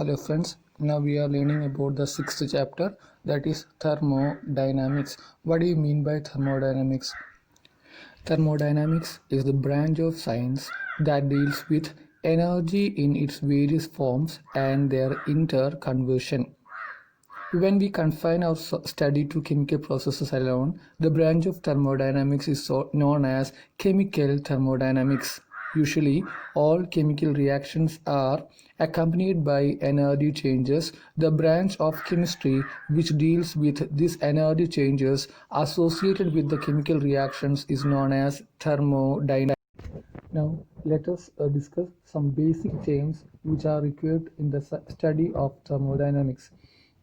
Hello friends, now we are learning about the sixth chapter, that is thermodynamics. What do you mean by thermodynamics? Thermodynamics is the branch of science that deals with energy in its various forms and their interconversion. When we confine our study to chemical processes alone, the branch of thermodynamics is known as chemical thermodynamics. Usually, all chemical reactions are accompanied by energy changes. The branch of chemistry which deals with these energy changes associated with the chemical reactions is known as thermodynamics. Now, let us discuss some basic terms which are required in the study of thermodynamics.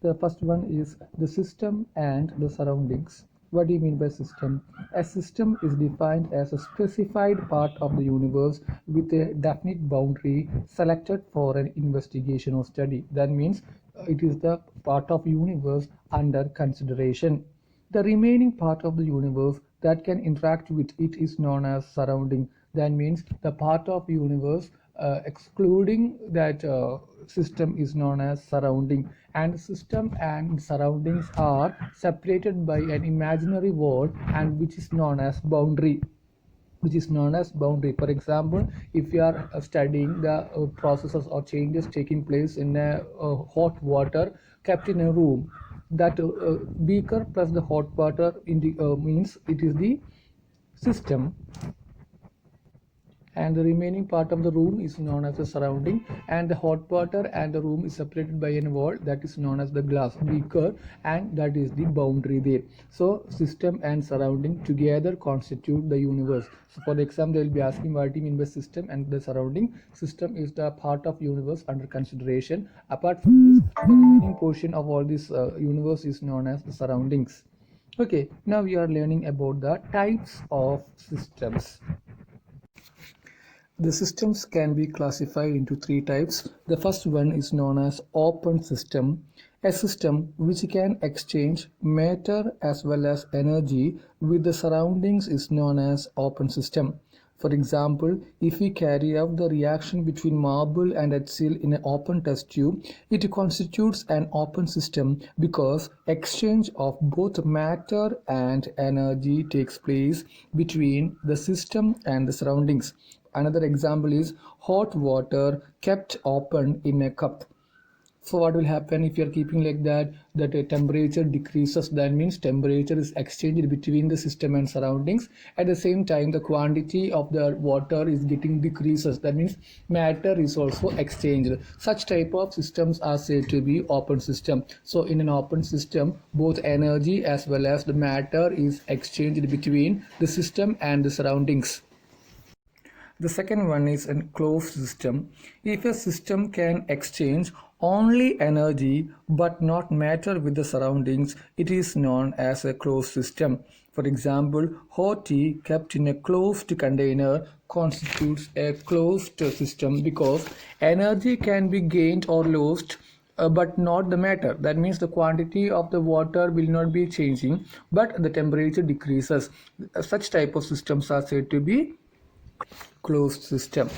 The first one is the system and the surroundings. What do you mean by system? A system is defined as a specified part of the universe with a definite boundary selected for an investigation or study. That means it is the part of universe under consideration. The remaining part of the universe that can interact with it is known as surrounding. That means the part of universe excluding that system is known as surrounding, and system and surroundings are separated by an imaginary wall and which is known as boundary. For example, if you are studying the processes or changes taking place in a hot water kept in a room, that beaker plus the hot water means it is the system, and the remaining part of the room is known as the surrounding, and the hot water and the room is separated by a wall that is known as the glass beaker, and that is the boundary there. So system and surrounding together constitute the universe. So for the exam they will be asking what do you mean by system and the surrounding. System is the part of universe under consideration. Apart from this, the remaining portion of all this universe is known as the surroundings. Okay, now we are learning about the types of systems. The systems can be classified into three types. The first one is known as open system, a system which can exchange matter as well as energy with the surroundings is known as open system. For example, if we carry out the reaction between marble and HCl in an open test tube, it constitutes an open system because exchange of both matter and energy takes place between the system and the surroundings. Another example is hot water kept open in a cup. So what will happen if you are keeping like that? That a temperature decreases. That means temperature is exchanged between the system and surroundings. At the same time, the quantity of the water is getting decreases. That means matter is also exchanged. Such type of systems are said to be open system. So in an open system, both energy as well as the matter is exchanged between the system and the surroundings. The second one is a closed system. If a system can exchange only energy but not matter with the surroundings, it is known as a closed system. For example, hot tea kept in a closed container constitutes a closed system because energy can be gained or lost but not the matter. That means the quantity of the water will not be changing but the temperature decreases. Such type of systems are said to be closed system.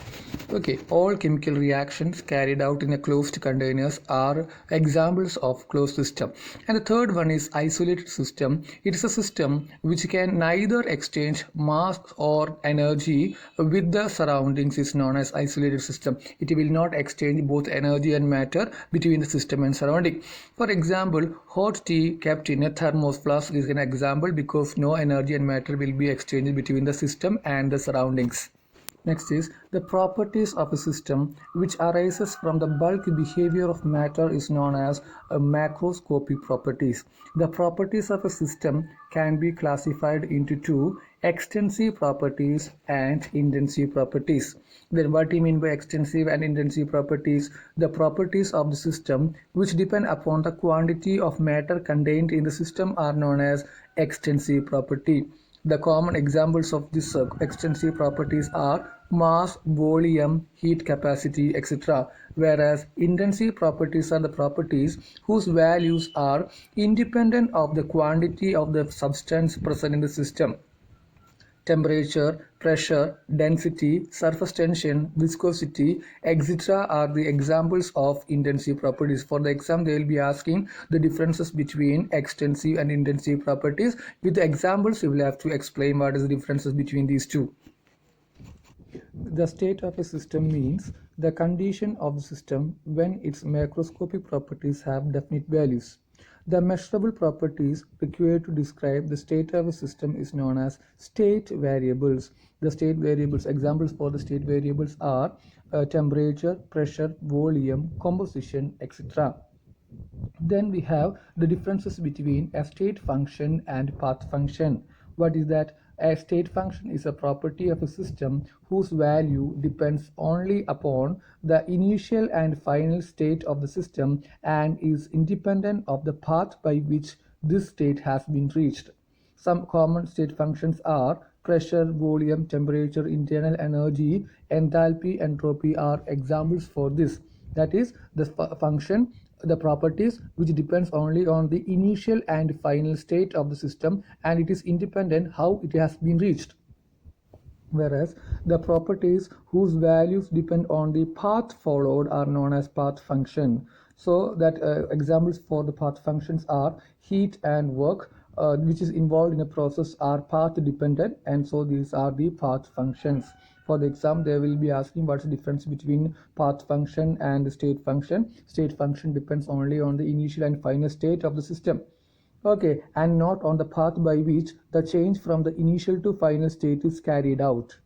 Okay, all chemical reactions carried out in a closed containers are examples of closed system. And the third one is isolated system. It is a system which can neither exchange mass or energy with the surroundings is known as isolated system. It will not exchange both energy and matter between the system and surrounding. For example, hot tea kept in a thermos flask is an example because no energy and matter will be exchanged between the system and the surroundings. Next is the properties of a system which arises from the bulk behavior of matter is known as macroscopic properties. The properties of a system can be classified into two: extensive properties and intensive properties. Then what do you mean by extensive and intensive properties? The properties of the system which depend upon the quantity of matter contained in the system are known as extensive property. The common examples of these extensive properties are mass, volume, heat capacity, etc. Whereas intensive properties are the properties whose values are independent of the quantity of the substance present in the system. temperature, pressure, density, surface tension, viscosity, etc. are the examples of intensive properties. For the exam, they will be asking the differences between extensive and intensive properties. With the examples, you will have to explain what is the differences between these two. The state of a system means the condition of the system when its macroscopic properties have definite values. The measurable properties required to describe the state of a system is known as state variables. The state variables, examples for the state variables are temperature, pressure, volume, composition, etc. Then we have the differences between a state function and path function. What is that? A state function is a property of a system whose value depends only upon the initial and final state of the system and is independent of the path by which this state has been reached. Some common state functions are pressure, volume, temperature, internal energy, enthalpy, entropy are examples for this. That is the function, the properties which depends only on the initial and final state of the system and it is independent how it has been reached. Whereas the properties whose values depend on the path followed are known as path function. So that examples for the path functions are heat and work, which is involved in a process are path dependent, and so these are the path functions. For the exam, they will be asking what's the difference between path function and state function. State function depends only on the initial and final state of the system. Okay, and not on the path by which the change from the initial to final state is carried out.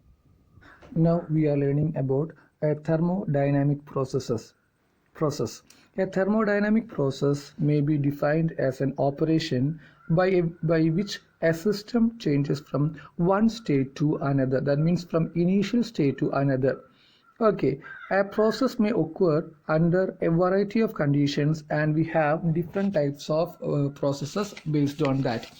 Now we are learning about a thermodynamic process. A thermodynamic process may be defined as an operation by which a system changes from one state to another. That means from initial state to another. Okay, a process may occur under a variety of conditions and we have different types of processes based on that.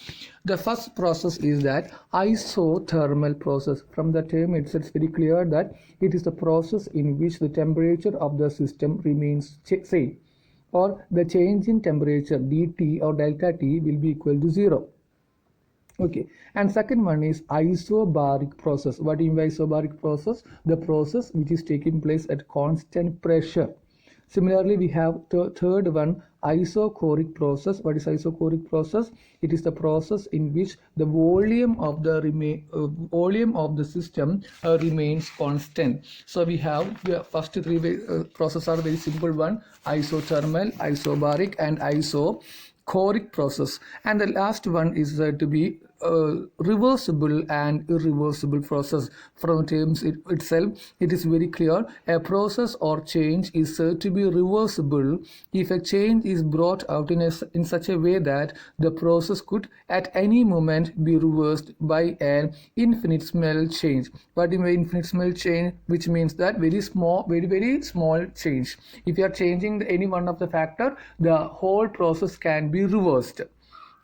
The first process is that isothermal process. From the term it's very clear that it is the process in which the temperature of the system remains same, or the change in temperature dt or delta T will be equal to 0. Okay, and second one is isobaric process. What do you mean by isobaric process? The process which is taking place at constant pressure. Similarly, we have the third one, isochoric process. What is isochoric process? It is the process in which the volume of the system remains constant. So we have the first three processes are very simple one: isothermal, isobaric, and isochoric process. And the last one is to be reversible and irreversible process. From terms itself, it is very clear. A process or change is said to be reversible if a change is brought out in such a way that the process could at any moment be reversed by an infinitesimal change. What do you mean infinitesimal change? Which means that very small change. If you are changing any one of the factor, the whole process can be reversed.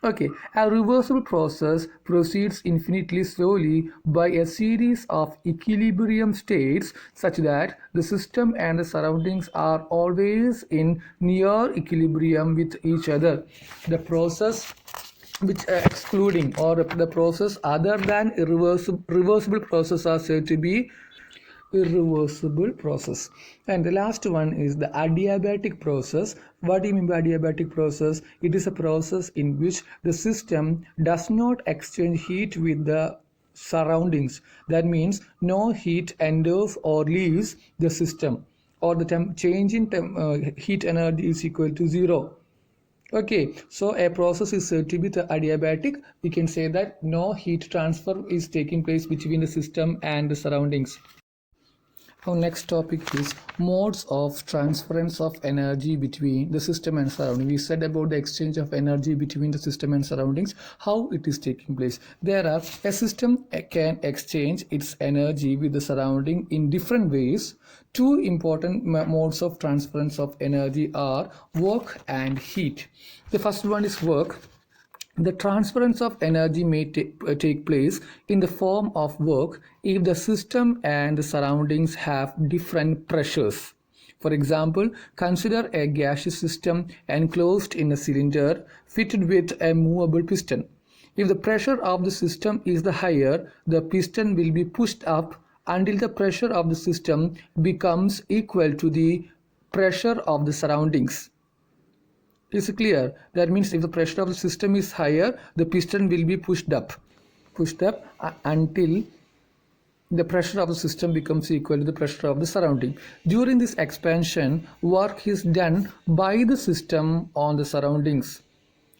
Okay, a reversible process proceeds infinitely slowly by a series of equilibrium states such that the system and the surroundings are always in near equilibrium with each other. The process which excluding or the process other than reversible process are said to be irreversible process. And the last one is the adiabatic process. What do you mean by adiabatic process? It is a process in which the system does not exchange heat with the surroundings. That means no heat enters or leaves the system, or the change in heat energy is equal to 0. Okay, so a process is said to be the adiabatic. We can say that no heat transfer is taking place between the system and the surroundings. Our next topic is modes of transference of energy between the system and surrounding. We said about the exchange of energy between the system and surroundings, how it is taking place. A system can exchange its energy with the surrounding in different ways. Two important modes of transference of energy are work and heat. The first one is work. The transference of energy may take place in the form of work if the system and the surroundings have different pressures. For example, consider a gaseous system enclosed in a cylinder fitted with a movable piston. If the pressure of the system is the higher, the piston will be pushed up until the pressure of the system becomes equal to the pressure of the surroundings. Is it clear? That means if the pressure of the system is higher, the piston will be pushed up until the pressure of the system becomes equal to the pressure of the surrounding. During this expansion, work is done by the system on the surroundings.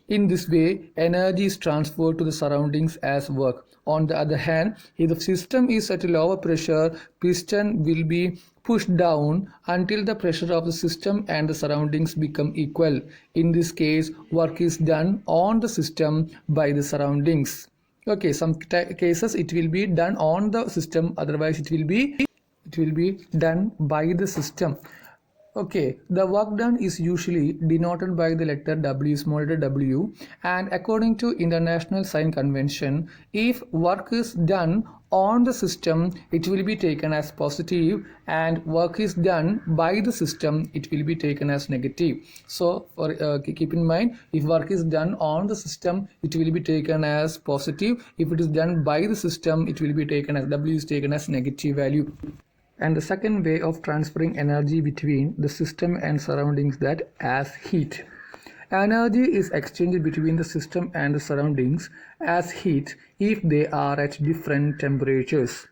In this way, energy is transferred to the surroundings as work. On the other hand, if the system is at a lower pressure, piston will be pushed down until the pressure of the system and the surroundings become equal. In this case, work is done on the system by the surroundings. Okay, some cases it will be done on the system, otherwise it will be done by the system. Okay, the work done is usually denoted by the letter W, small letter w, and according to International Sign Convention, if work is done on the system, it will be taken as positive, and work is done by the system, it will be taken as negative. So keep in mind, if work is done on the system, it will be taken as positive. If it is done by the system, it will be taken as W is taken as negative value. And the second way of transferring energy between the system and surroundings, that as heat. Energy is exchanged between the system and the surroundings as heat if they are at different temperatures.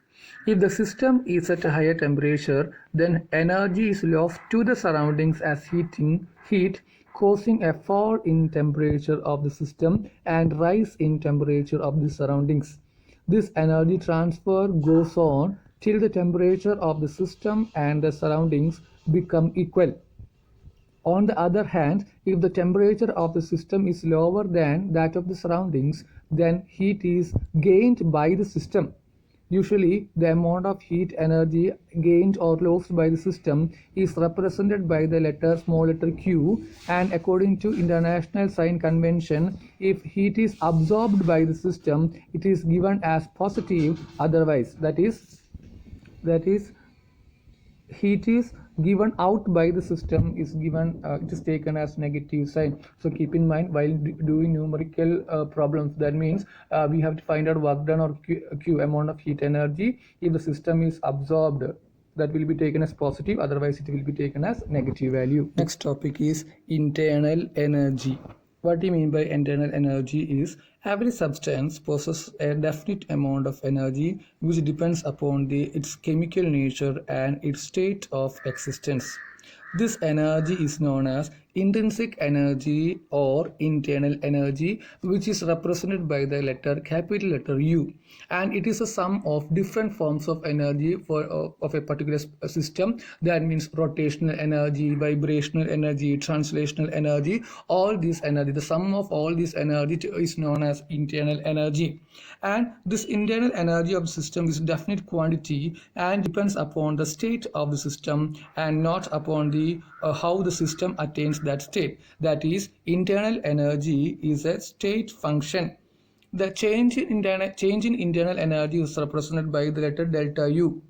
If the system is at a higher temperature, then energy is lost to the surroundings as heat, causing a fall in temperature of the system and rise in temperature of the surroundings. This energy transfer goes on till the temperature of the system and the surroundings become equal. On the other hand, if the temperature of the system is lower than that of the surroundings, then heat is gained by the system. Usually, the amount of heat energy gained or lost by the system is represented by the small letter q, and according to International Sign Convention, if heat is absorbed by the system, it is given as positive, otherwise that is heat is given out by the system is given it is taken as negative sign. So keep in mind while doing numerical problems, that means we have to find out work done or q amount of heat energy. If the system is absorbed, that will be taken as positive, otherwise it will be taken as negative value. Next topic is internal energy. What do you mean by internal energy is every substance possesses a definite amount of energy which depends upon its chemical nature and its state of existence. This energy is known as intrinsic energy or internal energy, which is represented by the capital letter U, and it is a sum of different forms of energy of a particular system. That means rotational energy, vibrational energy, translational energy. All this energy, the sum of all this energy is known as internal energy, and this internal energy of the system is definite quantity and depends upon the state of the system and not upon the how the system attains that state. That is, internal energy is a state function. The change in internal energy is represented by the letter delta U.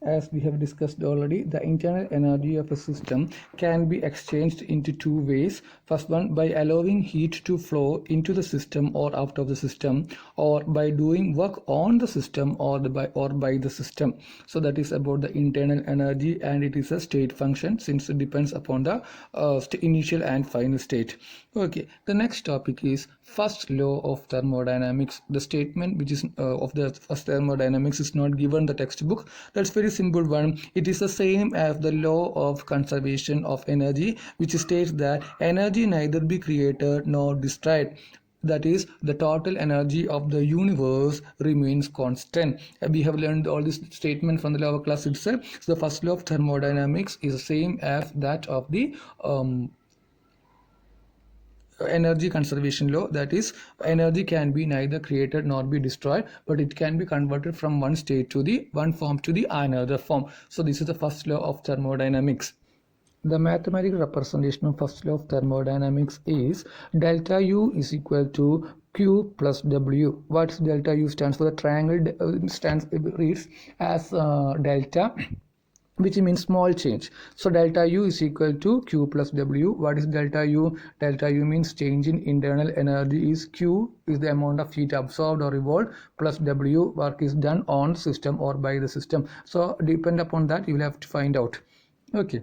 As we have discussed already, the internal energy of a system can be exchanged into two ways. First one, by allowing heat to flow into the system or out of the system, or by doing work on the system or by the system. So that is about the internal energy, and it is a state function since it depends upon the initial and final state. Okay, the next topic is first law of thermodynamics. The statement which is of the first thermodynamics is not given in the textbook. That's very simple one. It is the same as the law of conservation of energy, which states that energy neither be created nor destroyed. That is, the total energy of the universe remains constant. We have learned all this statement from the lower class itself. So the first law of thermodynamics is the same as that of the energy conservation law. That is, energy can be neither created nor be destroyed, but it can be converted from one state to the one form to the another form. So this is the first law of thermodynamics. The mathematical representation of first law of thermodynamics is delta U is equal to Q plus W. What delta U stands for? The triangle reads as delta which means small change. So delta U is equal to Q plus W. What is delta U? Delta U means change in internal energy is Q is the amount of heat absorbed or evolved, plus W, work is done on system or by the system. So depend upon that you will have to find out. Okay.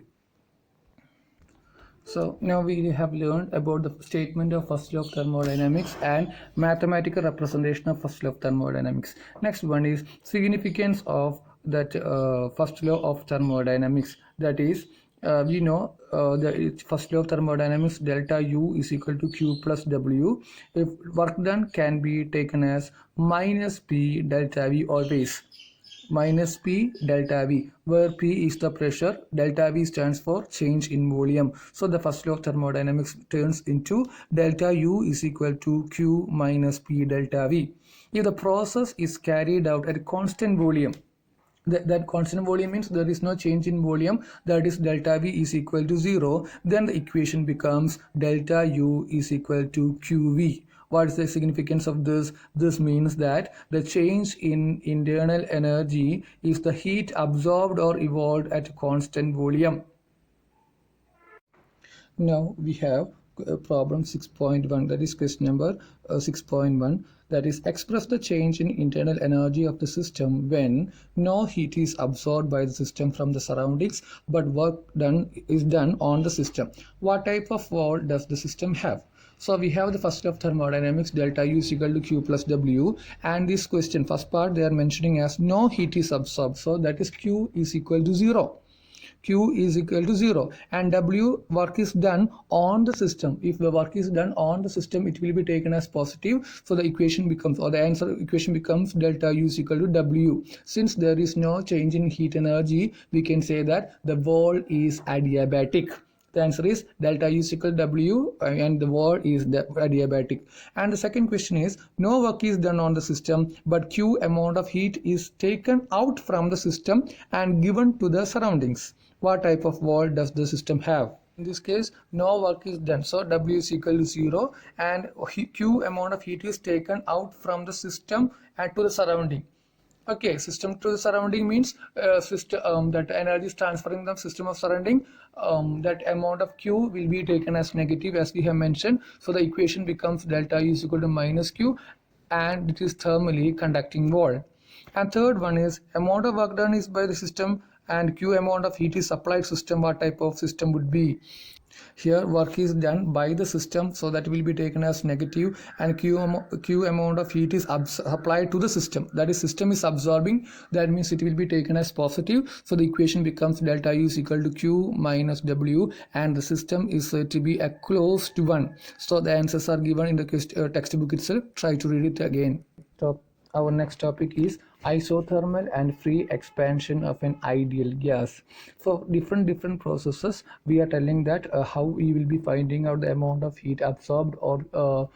So now we have learned about the statement of first law of thermodynamics and mathematical representation of first law of thermodynamics. Next one is significance of that first law of thermodynamics. That is, we know the first law of thermodynamics, delta U is equal to Q plus W. If work done can be taken as minus P delta V always. Minus P delta V, where P is the pressure, delta V stands for change in volume. So the first law of thermodynamics turns into delta U is equal to Q minus P delta V. If the process is carried out at a constant volume, that constant volume means there is no change in volume, that is delta V is equal to 0, then the equation becomes delta U is equal to QV. What is the significance of this? This means that the change in internal energy is the heat absorbed or evolved at constant volume. Now we have problem 6.1, that is question number 6.1, that is express the change in internal energy of the system when no heat is absorbed by the system from the surroundings but work done is done on the system. What type of wall does the system have? So we have the first law of thermodynamics, delta U is equal to Q plus W, and this question first part they are mentioning as no heat is absorbed, so that is Q is equal to 0. Q is equal to 0 and W, work is done on the system. If the work is done on the system, it will be taken as positive. So the equation becomes, or the answer equation becomes delta U is equal to W. Since there is no change in heat energy, we can say that the wall is adiabatic. The answer is delta U is equal to W and the wall is adiabatic. And the second question is, no work is done on the system but Q amount of heat is taken out from the system and given to the surroundings. What type of wall does the system have? In this case, no work is done, so W is equal to 0 and Q amount of heat is taken out from the system and to the surrounding. Okay, system to the surrounding means system that energy is transferring the system of surrounding, that amount of Q will be taken as negative as we have mentioned. So the equation becomes delta U is equal to minus Q and it is thermally conducting wall. And third one is amount of work done is by the system and Q amount of heat is supplied system. What type of system would be? Here work is done by the system, so that will be taken as negative, and Q amount of heat is applied to the system, that is system is absorbing, that means it will be taken as positive. So the equation becomes delta U is equal to Q minus W and the system is said to be a closed one. So the answers are given in the textbook itself. Try to read it again. Our next topic is isothermal and free expansion of an ideal gas. For different processes, we are telling that how we will be finding out the amount of heat absorbed or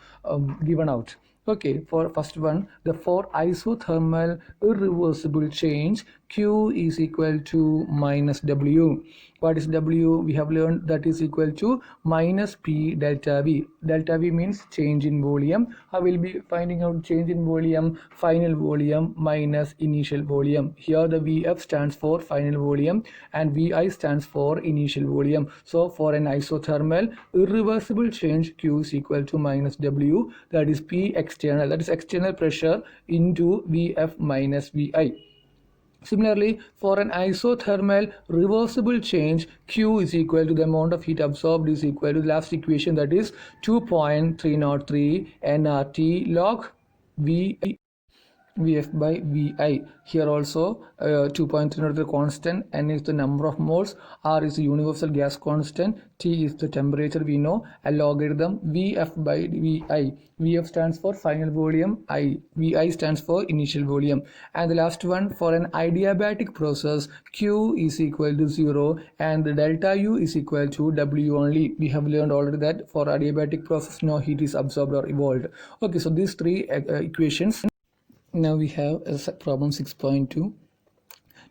given out. Okay, for first one, for isothermal irreversible change, Q is equal to minus W. What is W? We have learned that is equal to minus P delta V. Delta V means change in volume. I will be finding out change in volume, final volume minus initial volume. Here the VF stands for final volume and VI stands for initial volume. So for an isothermal irreversible change, Q is equal to minus W, that is P external, that is external pressure into VF minus VI. Similarly, for an isothermal reversible change, Q is equal to the amount of heat absorbed is equal to the last equation, that is 2.303 nRT log Vf by Vi. Here also 2.3 is the constant, N is the number of moles, R is the universal gas constant, T is the temperature we know, a logarithm Vf by Vi. Vf stands for final volume, Vi stands for initial volume. And the last one, for an adiabatic process, Q is equal to 0 and the delta U is equal to W only. We have learned already that for adiabatic process no heat is absorbed or evolved. Okay, so these three equations. Now we have problem 6.2.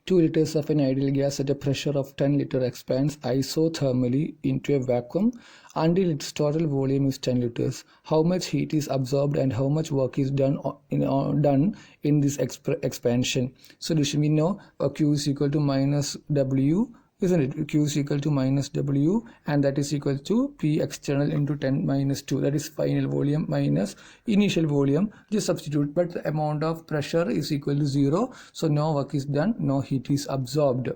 2 liters of an ideal gas at a pressure of 10 liter expands isothermally into a vacuum until its total volume is 10 liters. How much heat is absorbed and how much work is done in this expansion? Solution: we know Q is equal to minus W, isn't it? Q is equal to minus W, and that is equal to P external into 10 minus 2, that is final volume minus initial volume. Just substitute, but the amount of pressure is equal to 0, so no work is done, no heat is absorbed.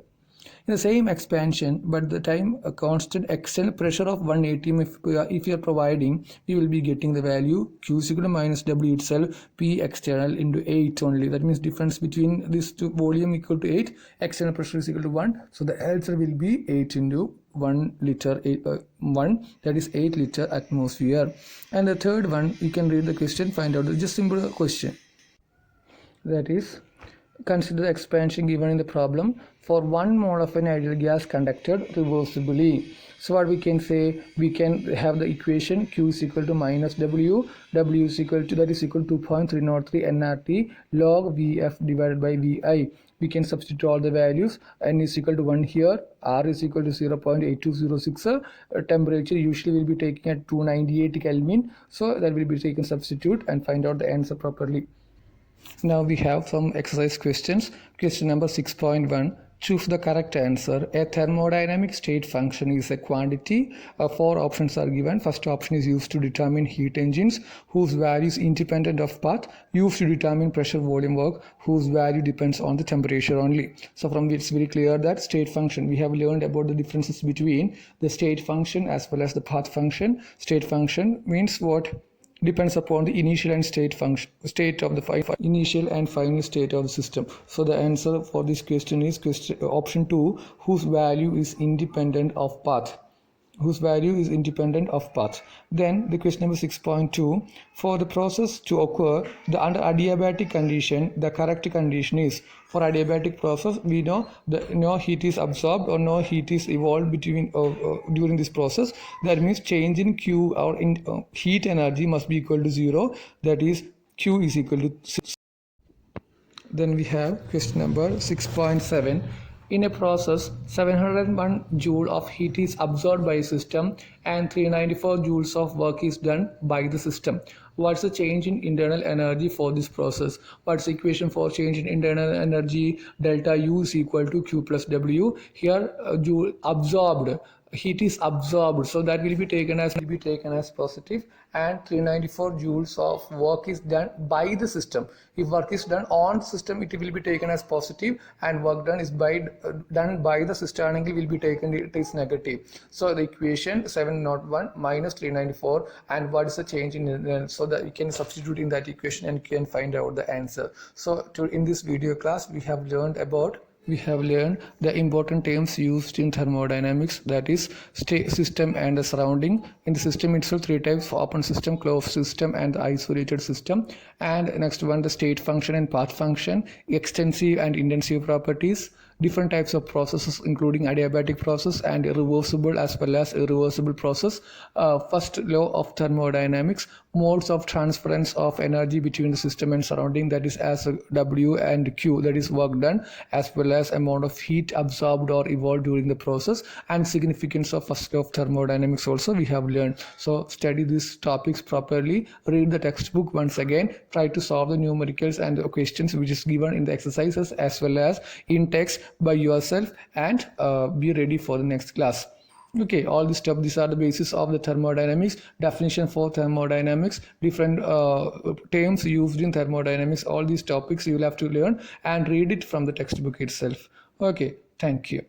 In the same expansion, but the time a constant external pressure of 1 atm, if you are providing, we will be getting the value Q is equal to minus W itself, P external into 8 only. That means difference between these two, volume equal to 8, external pressure is equal to 1. So the answer will be 8 into 1 liter, 1, that is 8 liter atmosphere. And the third one, you can read the question, find out the just simple question. That is, consider the expansion given in the problem. For 1 mole of an ideal gas conducted reversibly. So what we can say, we can have the equation Q is equal to minus W, W is equal to, that is equal to 2.303 nRT log Vf divided by Vi. We can substitute all the values. N is equal to 1 here, R is equal to 0.8206. Temperature usually will be taking at 298 Kelvin. So that will be taken substitute and find out the answer properly. Now we have some exercise questions. Question number 6.1. Choose the correct answer. A thermodynamic state function is a quantity. 4 options are given. First option is used to determine heat engines, whose value is independent of path. Used to determine pressure volume work, whose value depends on the temperature only. So from this, it's very clear that state function, we have learned about the differences between the state function as well as the path function. State function means what? Depends upon the initial and state of the initial and final state of the system. So the answer for this question is option 2, whose value is independent of path. Whose value is independent of path. Then the question number 6.2, for the process to occur under adiabatic condition, the correct condition is, for adiabatic process we know that no heat is absorbed or no heat is evolved between during this process. That means change in Q or in heat energy must be equal to 0, that is Q is equal to 6. Then we have question number 6.7. In a process, 701 joule of heat is absorbed by a system and 394 joules of work is done by the system. What's the change in internal energy for this process? What's the equation for change in internal energy? Delta U is equal to Q plus W. Here joule absorbed, heat is absorbed, so that will be taken as positive, and 394 joules of work is done by the system. If work is done on system, it will be taken as positive, and work done is done by the system will be taken, it is negative. So the equation 701 minus 394, and what is the change in so that you can substitute in that equation and can find out the answer. So in this video class we have learned the important terms used in thermodynamics, that is system and the surrounding. In the system itself, 3 types: open system, closed system, and the isolated system. And next one, the state function and path function, extensive and intensive properties, different types of processes including adiabatic process and reversible as well as irreversible process. First law of thermodynamics, modes of transference of energy between the system and surrounding, that is as W and Q, that is work done, as well as amount of heat absorbed or evolved during the process, and significance of first law of thermodynamics also we have learned. So study these topics properly, read the textbook once again, try to solve the numericals and the questions which is given in the exercises as well as in text by yourself, and be ready for the next class. Okay, all this stuff, these are the basis of the thermodynamics, definition for thermodynamics, different terms used in thermodynamics. All these topics you will have to learn and read it from the textbook itself. Okay, thank you.